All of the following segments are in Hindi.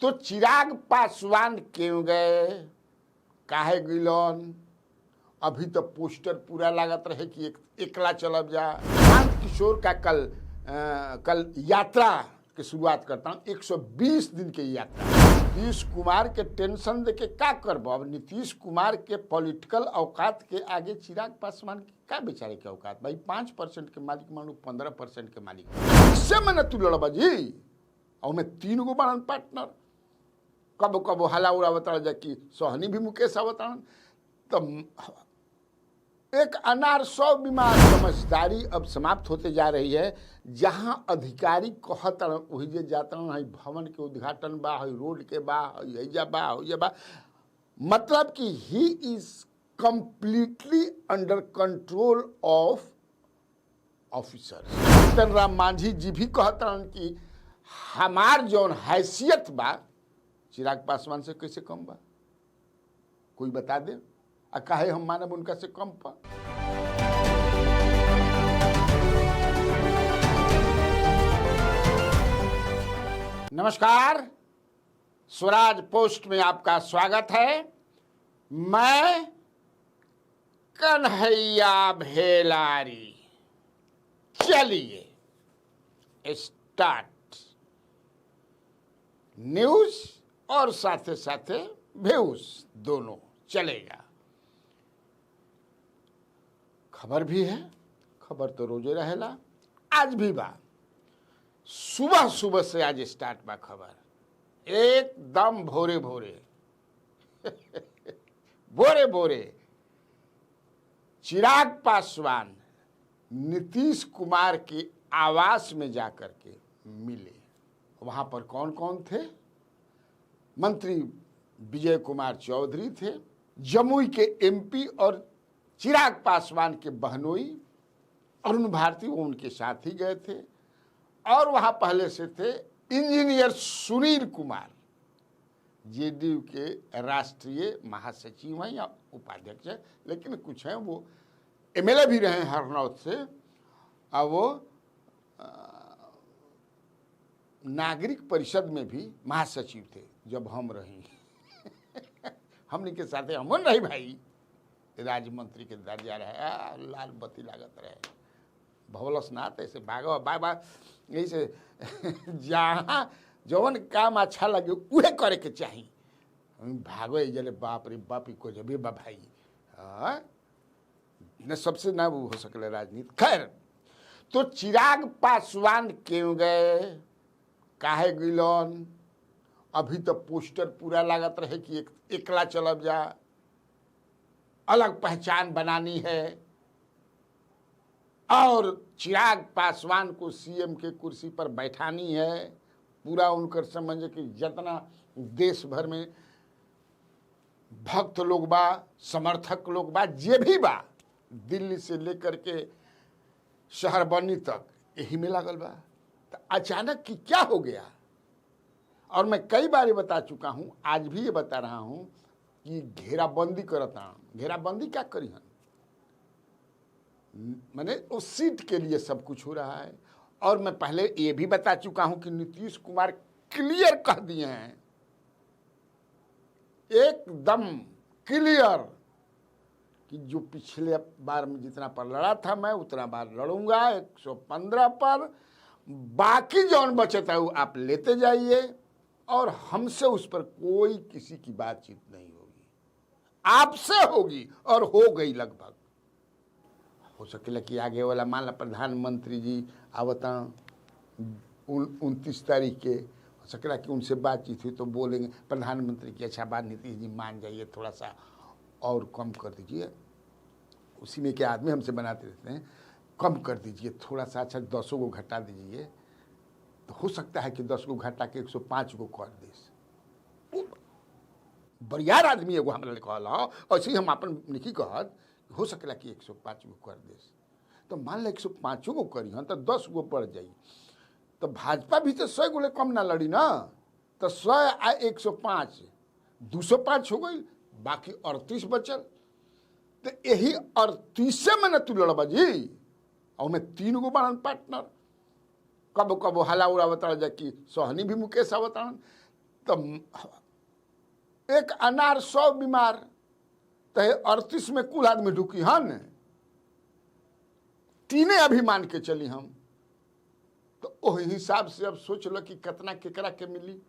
तो चिराग पासवान क्यों गए, काहे गिलन? अभी तो पोस्टर पूरा लागत रहे कि एकला चलब जा। प्रशांत किशोर का कल यात्रा की शुरुआत करता हूँ। 120 दिन की यात्रा। नीतीश कुमार के टेंशन देके क्या करब? अब नीतीश कुमार के पॉलिटिकल औकात के आगे चिराग पासवान की क्या बेचारे के औकात? भाई 5% के मालिक मानू 15% के मालिक, इससे मैंने तू लड़बा जी। और मैं 3 गो बनन पार्टनर, कबो कबो हला उड़ावता जाकि सोहनी भी मुकेश आवता। तो एक अनार 100 बीमार समझदारी अब समाप्त होते जा रही है। जहां अधिकारी कहता वही जे जाता है, भवन के उद्घाटन बा, रोड के बा, बा, मतलब कि he is completely under control of officer. Jitan Ram Manjhi ji भी कहता कि हमार जौन हैसियत बा चिराग पासवान से कैसे कम बा, कोई बता दे। काहे हम मानब उनका से कम पर? नमस्कार, स्वराज पोस्ट में आपका स्वागत है। मैं कन्हैया भेलारी। चलिए स्टार्ट। न्यूज और साथे साथे व्यूज दोनों चलेगा। खबर भी है, खबर तो रोजे रहेला, आज भी बा। सुबह सुबह से आज स्टार्ट बा खबर, एकदम भोरे भोरे भोरे भोरे चिराग पासवान नीतीश कुमार के आवास में जाकर के मिले। वहां पर कौन कौन थे? मंत्री विजय कुमार चौधरी थे, जमुई के एमपी और चिराग पासवान के बहनोई अरुण भारती, वो उनके साथ ही गए थे। और वहां पहले से थे इंजीनियर सुनील कुमार, जेडीयू के राष्ट्रीय महासचिव हैं या उपाध्यक्ष हैं, लेकिन कुछ हैं वो एमएलए भी रहे हैं हरनौत से। और वो नागरिक परिषद में भी महासचिव थे जब हम रही हमने के साथ हमन रही भाई, राज्य मंत्री के दर्जा रहे, लाल बत्ती लागत रहे, भवलस नाथ ऐसे भागो बाबा, यही से जहाँ जौन काम अच्छा लगे उहे करे के चाहिए। भागो जले बाप रे बाप को जब बा भाई न सबसे ना वो हो सकले राजनीति। खैर, तो चिराग पासवान क्यों गए, काहे गिलन? अभी तो पोस्टर पूरा लागत रहे कि एकला चलब जा, अलग पहचान बनानी है और चिराग पासवान को सीएम के कुर्सी पर बैठानी है। पूरा उनकर समझ कि जितना देश भर में भक्त लोग बा, समर्थक लोग बा, जे भी बा, दिल्ली से लेकर के शहर बनी तक यही में लागल बा। तो अचानक कि क्या हो गया? और मैं कई बार बता चुका हूं, आज भी ये बता रहा हूं कि घेराबंदी करता। घेराबंदी क्या करी हन? मैंने उस सीट के लिए सब कुछ हो रहा है। और मैं पहले ये भी बता चुका हूं कि नीतीश कुमार क्लियर कह दिए हैं, एकदम क्लियर, कि जो पिछले बार में जितना पर लड़ा था मैं उतना बार लड़ूंगा 115 पर। बाकी जौन बचत है वो आप लेते जाइए और हमसे उस पर कोई किसी की बातचीत नहीं होगी, आपसे होगी और हो गई लगभग। हो सकेला कि आगे वाला मान ला प्रधानमंत्री जी आवता 29 तारीख के, हो सकेला कि उनसे बातचीत हुई तो बोलेंगे प्रधानमंत्री की अच्छा बात नीतीश जी मान जाइए, थोड़ा सा और कम कर दीजिए। उसी में के आदमी हमसे बनाते रहते हैं, कम कर दीजिए थोड़ा सा, अच्छा 10 गो घटा दीजिए। तो हो सकता है कि 10 गो घटा के 105 गो कर दे। बरियार आदमी एगो हमरा कहला, ऐसे ही हम अपन निकी कहत हो सकेला कि 105 गो कर दे। तो मान ला 105 गो करी हन तो 10 गो बढ़ जाई। तो भाजपा भी तो 100 गो कम ना लड़ी ना। तो 100 आ 105 205 हो गई, बाकी 38 बचल। तो यही 38 से मैंने तू लड़बा जी। और मैं 3 गो बनन पार्टनर, कबो कबो हला उड़ावता जाकि सोहनी भी मुकेश आवता। तो एक अनार 100 बीमार, तो 38 में कुल आदमी ढुकी हन, तीने अभी मान के चली हम। तो ओह हिसाब से अब सोच लो कि कितना केकरा के मिली।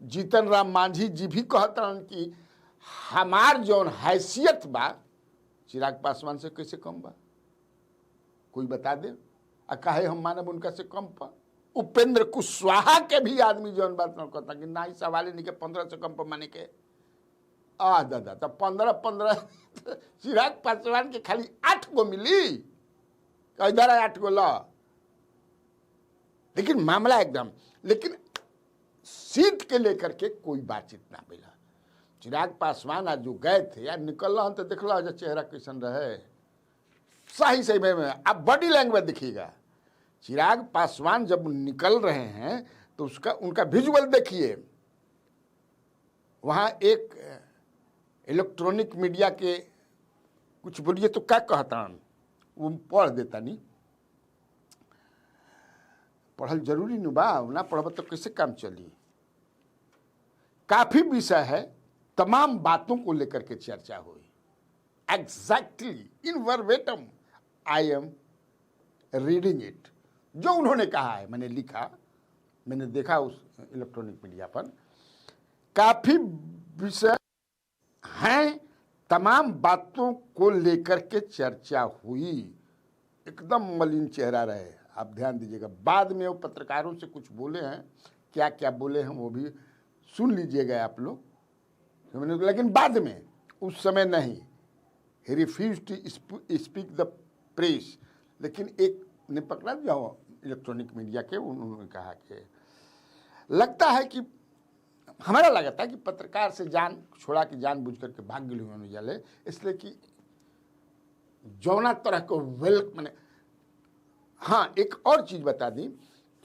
जीतन राम मांझी जी भी कहता कि हमार जौन हैसियत बा चिराग पासवान से कैसे कम बा, कोई बता दे। आ काहे हम मानब उनका से कम पर। उपेंद्र कुशवाहा के भी आदमी जौन बात न कहता कि ना ही सवाल नहीं के 15 से कम पर माने के। दादा तो 15 चिराग पासवान के खाली 8 गो मिली, इधर 8 गो ला। लेकिन मामला एकदम, लेकिन सीट के लेकर के कोई बातचीत ना मिला। चिराग पासवान आज जो गए थे यार, निकल रहा तो देख लो चेहरा कैसन रहे, सही सही में आप बॉडी लैंग्वेज देखिएगा। चिराग पासवान जब निकल रहे हैं तो उसका उनका विजुअल देखिए। वहाँ एक इलेक्ट्रॉनिक मीडिया के कुछ बोलिए तो क्या कहता वो पढ़ देता नहीं, पढ़ल जरूरी नहीं बा, ना पढ़ब तो कैसे काम चली। काफी विषय है, तमाम बातों को लेकर के चर्चा हुई। Exactly in verbatim I am reading it, जो उन्होंने कहा है मैंने लिखा, मैंने देखा उस इलेक्ट्रॉनिक मीडिया पर। काफी विषय हैं, तमाम बातों को लेकर के चर्चा हुई। एकदम मलिन चेहरा रहे, आप ध्यान दीजिएगा। बाद में वो पत्रकारों से कुछ बोले हैं, क्या क्या बोले हैं वो भी सुन लीजिएगा आप लोग, लेकिन बाद में, उस समय नहीं। ही refuse to speak the press. लेकिन एक ने पकड़ा दिया इलेक्ट्रॉनिक मीडिया के, उन्होंने कहा कि लगता है कि हमारा लगता है कि पत्रकार से जान छोड़ा कि जान बुझ करके भाग गई उन्होंने जाले, इसलिए कि जौना तरह को मैंने। हाँ, एक और चीज बता दी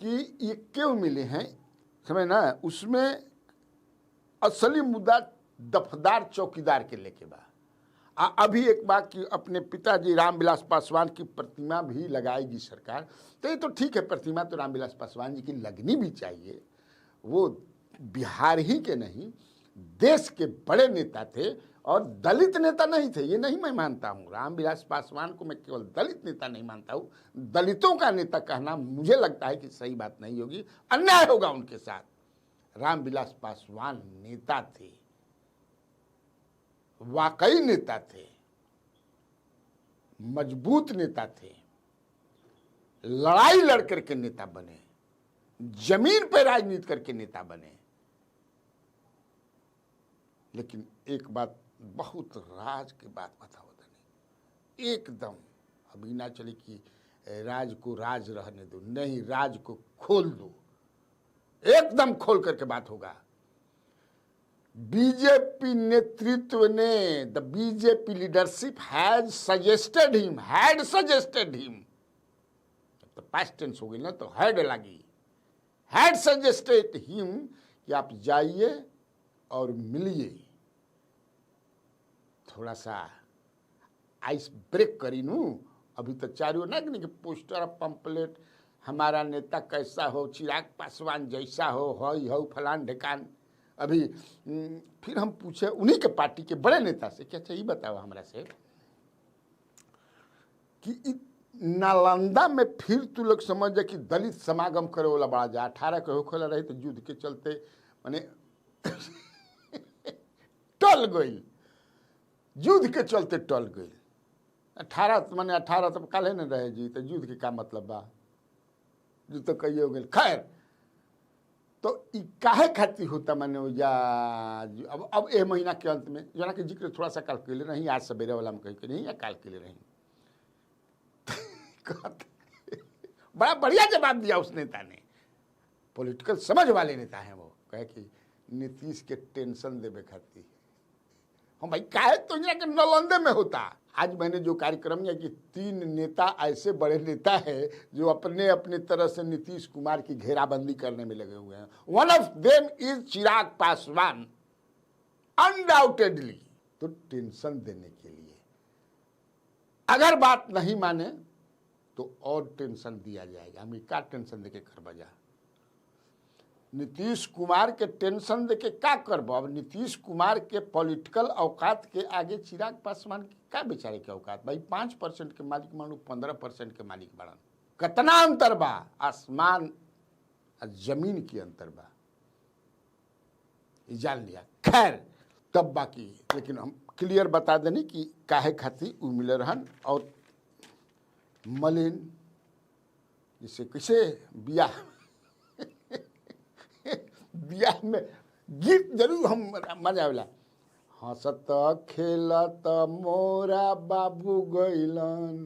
कि ये क्यों मिले हैं, समझ ना, उसमें असली मुद्दा दफदार चौकीदार के लेके बा। अभी एक बात कि अपने पिताजी रामविलास पासवान की प्रतिमा भी लगाएगी सरकार, तो ये तो ठीक है, प्रतिमा तो रामविलास पासवान जी की लगनी भी चाहिए। वो बिहार ही के नहीं, देश के बड़े नेता थे और दलित नेता नहीं थे, ये नहीं मैं मानता हूँ। रामविलास पासवान को मैं केवल दलित नेता नहीं मानता हूँ, दलितों का नेता कहना मुझे लगता है कि सही बात नहीं होगी, अन्याय होगा उनके साथ। रामविलास पासवान नेता थे, वाकई नेता थे, मजबूत नेता थे, लड़ाई लड़ करके नेता बने, जमीन पर राजनीति करके नेता बने। लेकिन एक बात, बहुत राज की बात बताओ नहीं, एकदम अभी ना चले कि राज को राज रहने दो, नहीं, राज को खोल दो, एकदम खोल करके बात होगा। बीजेपी नेतृत्व ने, the BJP leadership had suggested him, तो पास्ट टेंस हो गई ना, तो हैड लगी, हैड सजेस्टेड हिम कि आप जाइए और मिलिए, थोड़ा सा आइस ब्रेक करी नू। अभी तो चारों ना कि पोस्टर पंपलेट, हमारा नेता कैसा हो, चिराग पासवान जैसा हो फलान ढेकान। अभी फिर हम पूछे उन्हीं के पार्टी के बड़े नेता से, क्या चाहिए बताओ हमरा से, कि नालंदा में फिर तू लोग समझ जा कि दलित समागम करे वाला बड़ा जा 18 के होखला रही, तो युद्ध के चलते माने टल गई, युद्ध के चलते टल गई। 18 माने 18 तो काले न रहे जी, तो युद्ध के का मतलब बा, युद्ध तो कहिए हो गए। खैर, तो काहे खातिर होता माने या अब ए महीना के अंत में, जना के जिक्र थोड़ा सा काल के लिए नहीं, आज सवेरे वाला में कहीं के नहीं, या काल के लिए नहीं। बड़ा बढ़िया जवाब दिया उस नेता ने, पॉलिटिकल समझ वाले नेता हैं वो, कहे कि नीतीश के टेंशन देवे खातिर। हम भाई काहे तो यहाँ के नालंदे में होता। आज मैंने जो कार्यक्रम किया कि 3 नेता ऐसे बड़े नेता है जो अपने अपने तरह से नीतीश कुमार की घेराबंदी करने में लगे हुए हैं। One of them is Chirag Paswan, undoubtedly. तो टेंशन देने के लिए, अगर बात नहीं माने तो और टेंशन दिया जाएगा। हमें क्या टेंशन देके घर बजा। नीतीश कुमार के टेंशन दे के का करब। अब नीतीश कुमार के पॉलिटिकल औकात के आगे चिराग पासवान के का बेचारे के औकात। भाई 5% के मालिक मानू 15% के मालिक बड़न, कितना अंतर बा, आसमान और जमीन की अंतर बा, जान लिया। खैर तब बाकी, लेकिन हम क्लियर बता देनी कि काहे खातिर उ मिले रहन। और मलिन जैसे कैसे बियाह बियाह में गीत जरूर हम मजा आवेला, हंसत खेलत मोरा बाबू गइलन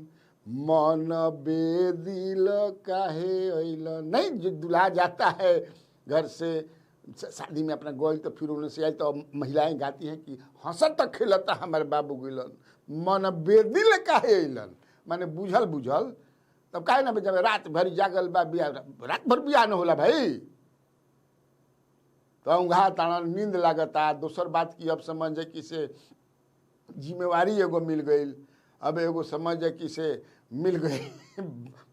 मन बेदिल काहे अइलन। नहीं, जो दुल्हा जाता है घर से शादी में अपना गोल तो फिर उन्हें से आई तो महिलाएं गाती हैं कि हंसत खेलता हमारे बाबू गइलन मन बेदिल काहे अइलन। माने बुझल बुझल तब काहे ना जब रात भर जागल बा बियाह, रात भर बियाह न होला भाई, तो उंघा ताना नींद लागता। दूसर बात की अब समझ है कि से जिम्मेवारी एगो मिल गई, अब एगो समझ है कि से मिल गई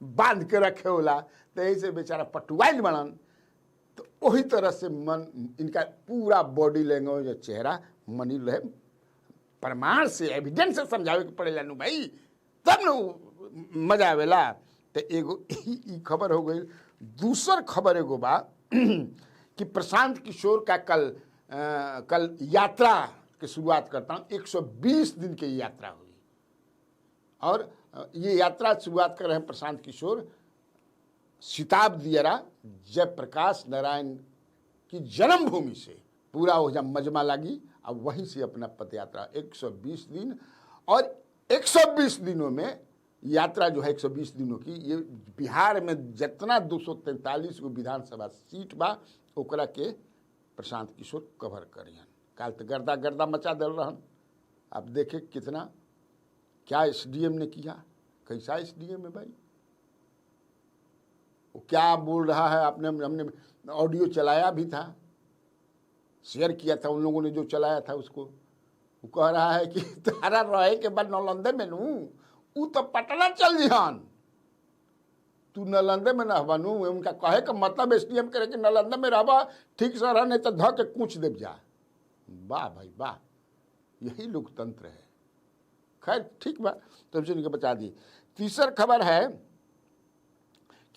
बांध के रखे होला, तो यही से बेचारा पटुआइल बनन। तो वही तरह से मन इनका पूरा बॉडी लैंग्वेज चेहरा मनी रहे, प्रमाण से एविडेंस से समझावे के पड़ेला नु भाई, तब न मजा आवेला। तो एगो ई खबर हो गई। दूसर खबर एगो बा कि प्रशांत किशोर का कल यात्रा की शुरुआत करता हूँ। 120 दिन की यात्रा हुई और ये यात्रा शुरुआत कर रहे हैं प्रशांत किशोर सिताब दियरा जयप्रकाश नारायण की जन्मभूमि से। पूरा वो जब मजमा लगी, अब वहीं से अपना पद यात्रा 120 दिन। और 120 दिनों में यात्रा जो है 120 दिनों की, ये बिहार में जितना 243 गो विधानसभा सीट बा ओकरा के प्रशांत किशोर कवर करियन। काल तो गर्दा गर्दा मचा दल रहन। आप देखे कितना क्या एसडीएम ने किया, कैसा एसडीएम है भाई, वो क्या बोल रहा है। आपने हमने ऑडियो चलाया भी था, शेयर किया था उन लोगों ने जो चलाया था उसको। वो कह रहा है कि तारा रहे के बाद नालंदे में नू उ तो पटना चल जिहन, तू नालंदे में न बनू। उनका कहे का मतलब एसडीएम करे कि नालंदा में रहबा ठीक से रह, नहीं तो ध के कूच देव जा। वाह भाई वाह, यही लोकतंत्र है। खैर ठीक बा, तब से इनके बचा दी। तीसर खबर है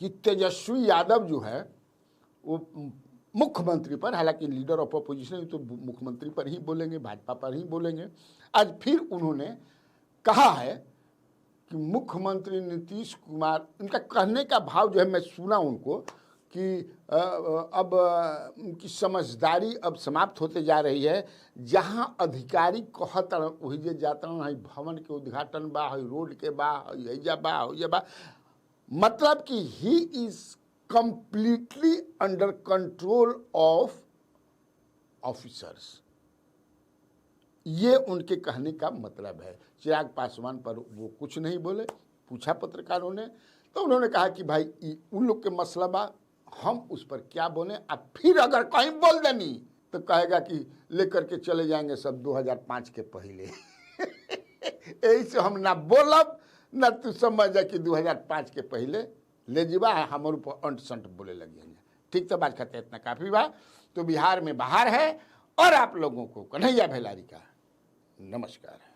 कि तेजस्वी यादव जो है वो मुख्यमंत्री पर, हालांकि लीडर ऑफ अपोजिशन तो मुख्यमंत्री पर ही बोलेंगे, भाजपा पर ही बोलेंगे। आज फिर उन्होंने कहा है कि मुख्यमंत्री नीतीश कुमार, उनका कहने का भाव जो है मैं सुना उनको कि अब उनकी समझदारी अब समाप्त होते जा रही है। जहां अधिकारी कहत वही जे जाता है भवन के उद्घाटन बा, है रोड के बा, है बा, हो बा, मतलब कि he is completely under control of officers. ये उनके कहने का मतलब है। चिराग पासवान पर वो कुछ नहीं बोले। पूछा पत्रकारों ने तो उन्होंने कहा कि भाई उन लोग के मसला बा, हम उस पर क्या बोले। अब फिर अगर कहीं बोल देनी तो कहेगा कि लेकर के चले जाएंगे सब 2005 के पहले यही से हम ना बोलब ना तू समझ जा कि 2005 के पहले ले जीवा हमारे ऊपर अंट संट बोले लगे। ठीक तो बात करते इतना काफ़ी बा। तो बिहार में बाहर है और आप लोगों को कन्हैया भेलारी का नमस्कार है।